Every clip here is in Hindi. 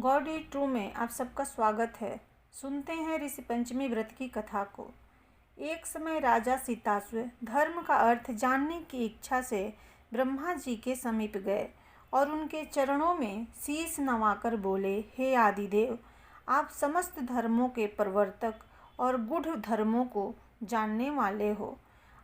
गॉडी ट्रू में आप सबका स्वागत है। सुनते हैं ऋषि पंचमी व्रत की कथा को। एक समय राजा सीताश्व धर्म का अर्थ जानने की इच्छा से ब्रह्मा जी के समीप गए और उनके चरणों में शीश नवाकर बोले, हे आदिदेव, आप समस्त धर्मों के प्रवर्तक और गूढ़ धर्मों को जानने वाले हो।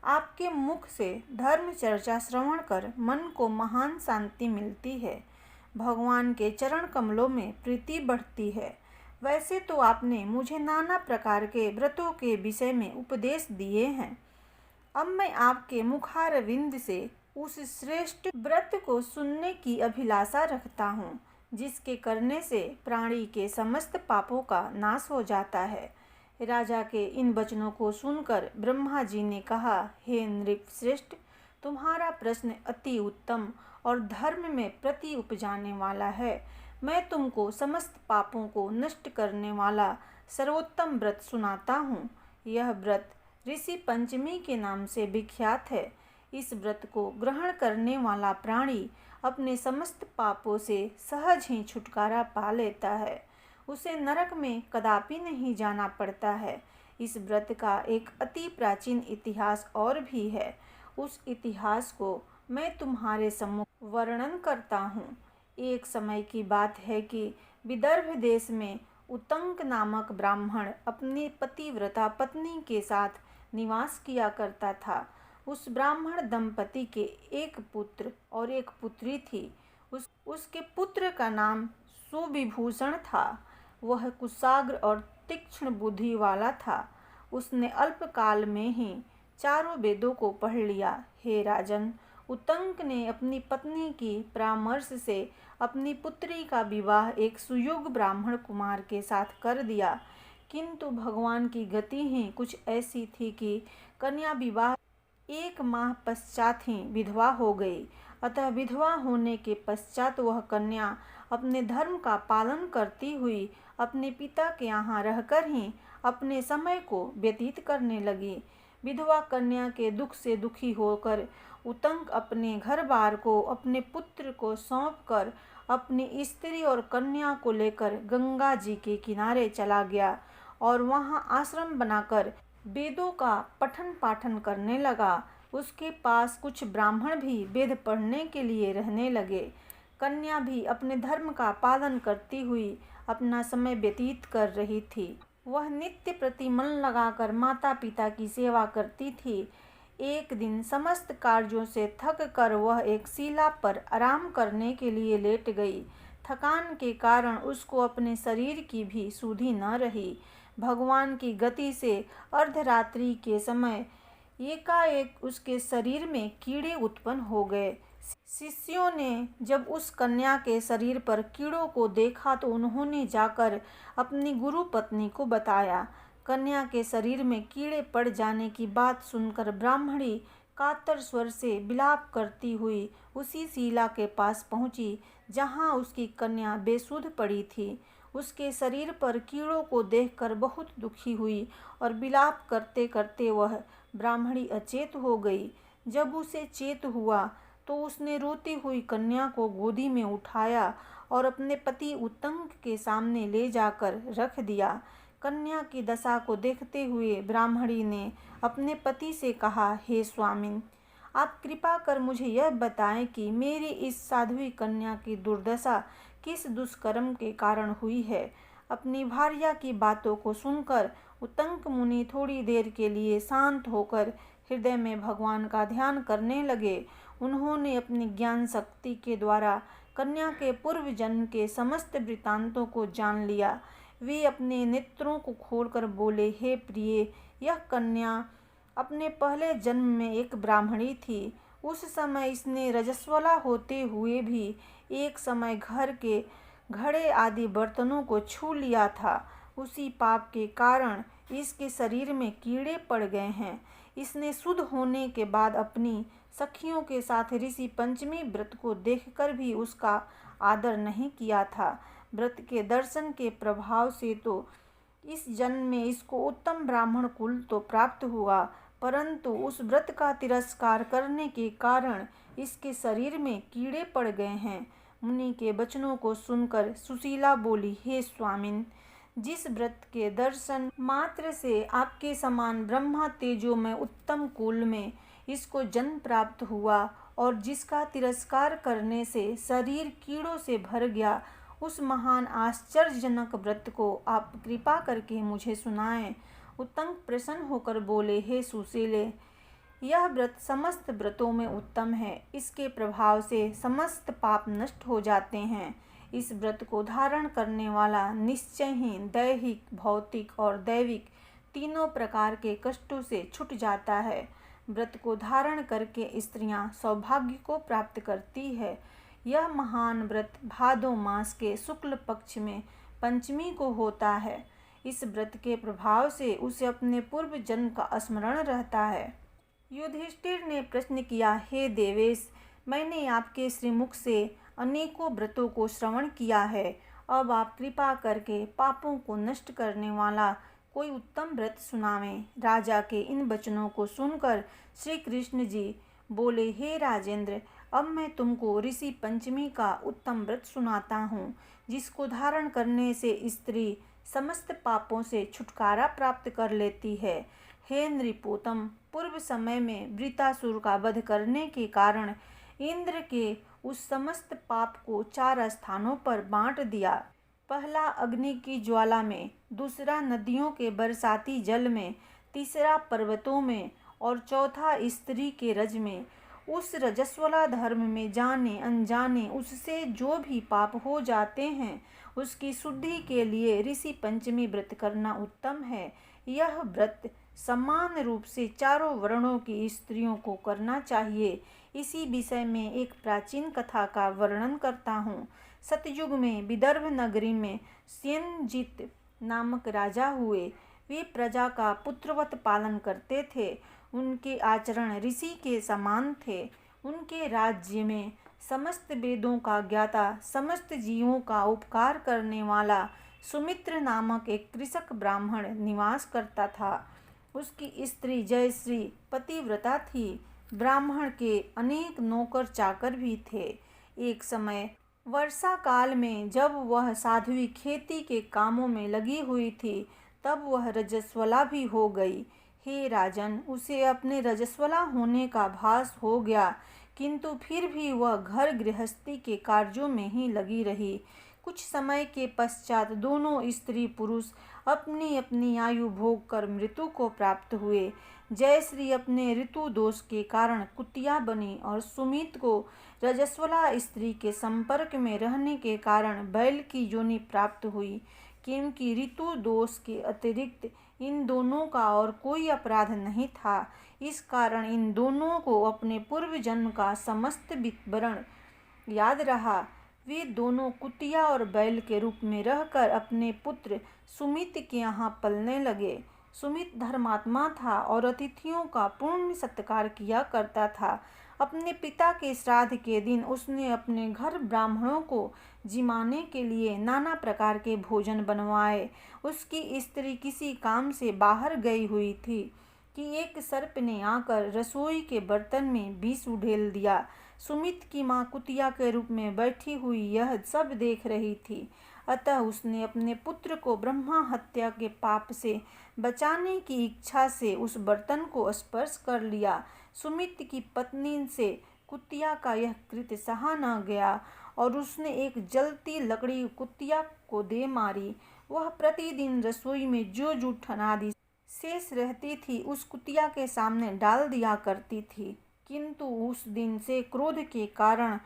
आपके मुख से धर्म चर्चा श्रवण कर मन को महान शांति मिलती है, भगवान के चरण कमलों में प्रीति बढ़ती है। वैसे तो आपने मुझे नाना प्रकार के व्रतों के विषय में उपदेश दिए हैं। अब मैं आपके मुखारविंद से उस श्रेष्ठ व्रत को सुनने की अभिलाषा रखता हूँ, जिसके करने से प्राणी के समस्त पापों का नाश हो जाता है। राजा के इन वचनों को सुनकर ब्रह्मा जी ने कहा, हे नृपश्रेष्ठ, तुम्हारा प्रश्न अति उत्तम और धर्म में प्रति उपजाने वाला है। मैं तुमको समस्त पापों को नष्ट करने वाला सर्वोत्तम व्रत सुनाता हूँ। यह व्रत ऋषि पंचमी के नाम से विख्यात है। इस व्रत को ग्रहण करने वाला प्राणी अपने समस्त पापों से सहज ही छुटकारा पा लेता है। उसे नरक में कदापि नहीं जाना पड़ता है। इस व्रत का एक अति प्राचीन इतिहास और भी है। उस इतिहास को मैं तुम्हारे सम्मुख वर्णन करता हूँ। एक समय की बात है कि विदर्भ देश में उत्तंक नामक ब्राह्मण अपनी पतिव्रता पत्नी के साथ निवास किया करता था। उस ब्राह्मण दंपति के एक पुत्र और एक पुत्री थी। उसके पुत्र का नाम सुविभूषण था। वह कुशाग्र और तीक्ष्ण बुद्धि वाला था। उसने अल्पकाल में ही चारों वेदों को पढ़ लिया। हे राजन, उत्तंक ने अपनी पत्नी की परामर्श से अपनी पुत्री का विवाह एक सुयोग्य ब्राह्मण कुमार के साथ कर दिया, किंतु भगवान की गति ही कुछ ऐसी थी कि कन्या विवाह 1 माह पश्चात ही विधवा हो गई। अतः विधवा होने के पश्चात वह कन्या अपने धर्म का पालन करती हुई अपने पिता के यहाँ रहकर ही अपने समय को व्यतीत करने लगी। विधवा कन्या के दुख से दुखी होकर उत्तंक अपने घर बार को अपने पुत्र को सौंपकर अपनी स्त्री और कन्या को लेकर गंगा जी के किनारे चला गया और वहां आश्रम बनाकर वेदों का पठन पाठन करने लगा। उसके पास कुछ ब्राह्मण भी वेद पढ़ने के लिए रहने लगे। कन्या भी अपने धर्म का पालन करती हुई अपना समय व्यतीत कर रही थी। वह नित्य प्रति मन लगाकर माता पिता की सेवा करती थी। एक दिन समस्त कार्यों से थक कर वह एक शिला पर आराम करने के लिए लेट गई। थकान के कारण उसको अपने शरीर की भी सुधि न रही। भगवान की गति से अर्धरात्रि के समय एकाएक उसके शरीर में कीड़े उत्पन्न हो गए। शिष्यों ने जब उस कन्या के शरीर पर कीड़ों को देखा तो उन्होंने जाकर अपनी गुरु पत्नी को बताया। कन्या के शरीर में कीड़े पड़ जाने की बात सुनकर ब्राह्मणी कातर स्वर से विलाप करती हुई उसी शिला के पास पहुंची जहां उसकी कन्या बेसुध पड़ी थी। उसके शरीर पर कीड़ों को देखकर बहुत दुखी हुई और विलाप करते करते वह ब्राह्मणी अचेत हो गई। जब उसे चेत हुआ तो उसने रोती हुई कन्या को गोदी में उठाया और अपने पति उत्तंक के सामने ले जाकर रख दिया। कन्या की दशा को देखते हुए ब्राह्मणी ने अपने पति से कहा, हे स्वामिन, आप कृपा कर मुझे यह बताएं कि मेरी इस साध्वी कन्या की दुर्दशा किस दुष्कर्म के कारण हुई है। अपनी भार्या की बातों को सुनकर उत्तंक मुनि थोड़ी देर के लिए शांत होकर हृदय में भगवान का ध्यान करने लगे। उन्होंने अपनी ज्ञान शक्ति के द्वारा कन्या के पूर्व जन्म के समस्त वृत्तांतों को जान लिया। वे अपने नेत्रों को खोलकर बोले, हे प्रिय, यह कन्या अपने पहले जन्म में एक ब्राह्मणी थी। उस समय इसने रजस्वला होते हुए भी एक समय घर के घड़े आदि बर्तनों को छू लिया था। उसी पाप के कारण इसके शरीर में कीड़े पड़ गए हैं। इसने शुद्ध होने के बाद अपनी सखियों के साथ ऋषि पंचमी व्रत को देखकर भी उसका आदर नहीं किया था। व्रत के दर्शन के प्रभाव से तो इस जन्म में इसको उत्तम ब्राह्मण कुल तो प्राप्त हुआ, परंतु उस व्रत का तिरस्कार करने के कारण इसके शरीर में कीड़े पड़ गए हैं। मुनि के वचनों को सुनकर सुशीला बोली, हे स्वामिन, जिस व्रत के दर्शन मात्र से आपके समान ब्रह्मा तेजो में उत्तम कुल में इसको जन्म प्राप्त हुआ और जिसका तिरस्कार करने से शरीर कीड़ों से भर गया, उस महान आश्चर्यजनक व्रत को आप कृपा करके मुझे सुनाएं। उत्तंग प्रसन्न होकर बोले, हे सुशीले, यह व्रत समस्त व्रतों में उत्तम है। इसके प्रभाव से समस्त पाप नष्ट हो जाते हैं। इस व्रत को धारण करने वाला निश्चय ही दैहिक, भौतिक और दैविक तीनों प्रकार के कष्टों से छूट जाता है। व्रत को धारण करके स्त्रियां सौभाग्य को प्राप्त करती है। यह महान व्रत भादो मास के शुक्ल पक्ष में पंचमी को होता है। इस व्रत के प्रभाव से उसे अपने पूर्व जन्म का स्मरण रहता है। युधिष्ठिर ने प्रश्न किया, हे देवेश, मैंने आपके श्रीमुख से अनेकों व्रतों को श्रवण किया है। अब आप कृपा करके पापों को नष्ट करने वाला कोई उत्तम व्रत सुनावें। राजा के इन वचनों को सुनकर श्री कृष्ण जी बोले, हे राजेंद्र, अब मैं तुमको ऋषि पंचमी का उत्तम व्रत सुनाता हूँ, जिसको धारण करने से स्त्री समस्त पापों से छुटकारा प्राप्त कर लेती है। हे नृपोतम, पूर्व समय में वृतासुर का वध करने के कारण इंद्र के उस समस्त पाप को 4 स्थानों पर बांट दिया। पहला अग्नि की ज्वाला में, दूसरा नदियों के बरसाती जल में, तीसरा पर्वतों में और चौथा स्त्री के रज में। उस रजस्वला धर्म में जाने अनजाने उससे जो भी पाप हो जाते हैं, उसकी शुद्धि के लिए ऋषि पंचमी व्रत करना उत्तम है। यह व्रत समान रूप से चारों वर्णों की स्त्रियों को करना चाहिए। इसी विषय में एक प्राचीन कथा का वर्णन करता हूँ। सतयुग में विदर्भ नगरी में सेनजित नामक राजा हुए। वे प्रजा का पुत्रवत पालन करते थे। उनके आचरण ऋषि के समान थे। उनके राज्य में समस्त वेदों का ज्ञाता, समस्त जीवों का उपकार करने वाला सुमित्र नामक एक कृषक ब्राह्मण निवास करता था। उसकी स्त्री जयश्री पतिव्रता थी। ब्राह्मण के अनेक नौकर चाकर भी थे। एक समय वर्षा काल में जब वह साध्वी खेती के कामों में लगी हुई थी, तब वह रजस्वला भी हो गई। हे राजन, उसे अपने रजस्वला होने का भास हो गया, किंतु फिर भी वह घर गृहस्थी के कार्यों में ही लगी रही। कुछ समय के पश्चात दोनों स्त्री पुरुष अपनी अपनी आयु भोग कर मृत्यु को प्राप्त हुए। जयश्री अपने ऋतु दोष के कारण कुतिया बनी और सुमित को रजस्वला स्त्री के संपर्क में रहने के कारण बैल की योनि प्राप्त हुई। क्योंकि ऋतु दोष के अतिरिक्त इन दोनों का और कोई अपराध नहीं था, इस कारण इन दोनों को अपने पूर्व जन्म का समस्त विवरण याद रहा। वे दोनों कुतिया और बैल के रूप में रहकर अपने पुत्र सुमित के यहाँ पलने लगे। सुमित धर्मात्मा था और अतिथियों का पूर्ण सत्कार किया करता था। अपने पिता के श्राद्ध के दिन उसने अपने घर ब्राह्मणों को जिमाने के लिए नाना प्रकार के भोजन बनवाए। उसकी स्त्री किसी काम से बाहर गई हुई थी कि एक सर्प ने आकर रसोई के बर्तन में विष उड़ेल दिया। सुमित की माँ कुतिया के रूप में बैठी हुई यह सब देख रही थी। अतः उसने अपने पुत्र को ब्रह्मा हत्या के पाप से बचाने की इच्छा से उस बर्तन को स्पर्श कर लिया। सुमित की पत्नी से कुतिया का यह कृत्य सहा न गया और उसने एक जलती लकड़ी कुतिया को दे मारी। वह प्रतिदिन रसोई में जो जूठन आदि शेष रहती थी उस कुतिया के सामने डाल दिया करती थी, किंतु उस दिन से क्रोध के कारण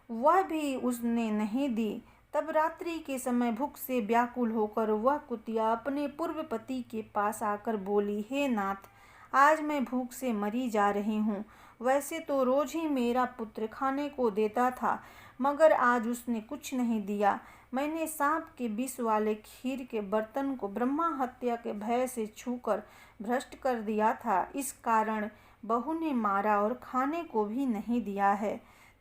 वह भी उसने नहीं दी। तब रात्रि के समय भूख से व्याकुल होकर वह कुतिया अपने पूर्व पति के पास आकर बोली, हे नाथ, आज मैं भूख से मरी जा रही हूँ। वैसे तो रोज ही मेरा पुत्र खाने को देता था, मगर आज उसने कुछ नहीं दिया। मैंने सांप के विष वाले खीर के बर्तन को ब्रह्मा हत्या के भय से छूकर भ्रष्ट कर दिया था। इस कारण बहू ने मारा और खाने को भी नहीं दिया है।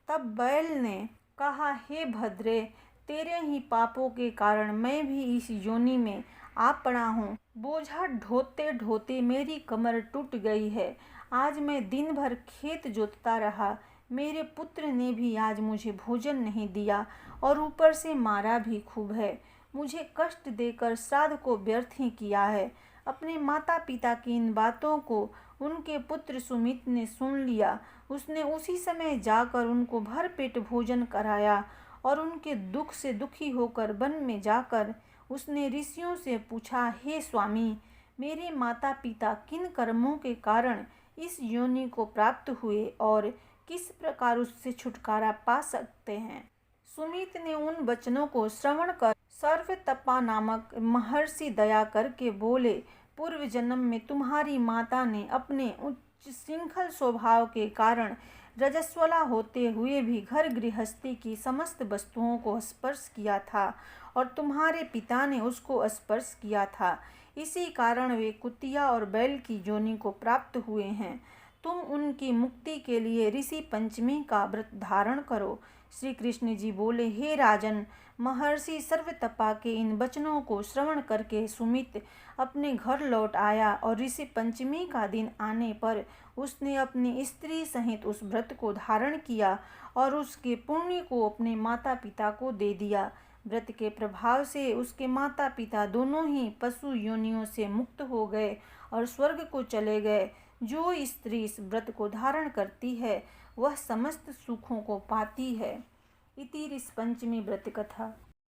तब बैल ने कहा, हे भद्रे, तेरे ही पापों के कारण मैं भी इस योनि में आ पड़ा हूँ। बोझा ढोते ढोते मेरी कमर टूट गई है। आज मैं दिन भर खेत जोतता रहा, मेरे पुत्र ने भी आज मुझे भोजन नहीं दिया और ऊपर से मारा भी खूब है। मुझे कष्ट देकर श्राद्ध को व्यर्थ ही किया है। अपने माता पिता की इन बातों को उनके पुत्र सुमित ने सुन लिया। उसने उसी समय जाकर उनको भरपेट भोजन कराया और उनके दुख से दुखी होकर वन में जाकर उसने ऋषियों से पूछा, हे स्वामी, मेरे माता पिता किन कर्मों के कारण इस योनि को प्राप्त हुए और किस प्रकार उससे छुटकारा पा सकते हैं। सुमित ने उन वचनों को श्रवण कर सर्वतपा नामक महर्षि दया करके बोले, पूर्व जन्म में तुम्हारी माता ने अपने उच्च श्रृंखल स्वभाव के कारण रजस्वला होते हुए भी घर गृहस्थी की समस्त वस्तुओं को स्पर्श किया था और तुम्हारे पिता ने उसको स्पर्श किया था। इसी कारण वे कुतिया और बैल की योनि को प्राप्त हुए हैं। तुम उनकी मुक्ति के लिए ऋषि पंचमी का व्रत धारण करो। श्री कृष्ण जी बोले, हे राजन, महर्षि सर्वतपा के इन वचनों को श्रवण करके सुमित अपने घर लौट आया और ऋषि पंचमी का दिन आने पर उसने अपनी स्त्री सहित उस व्रत को धारण किया और उसके पुण्य को अपने माता पिता को दे दिया। व्रत के प्रभाव से उसके माता पिता दोनों ही पशु योनियों से मुक्त हो गए और स्वर्ग को चले गए। जो स्त्री इस व्रत को धारण करती है वह समस्त सुखों को पाती है। इति ऋषि पंचमी व्रत कथा।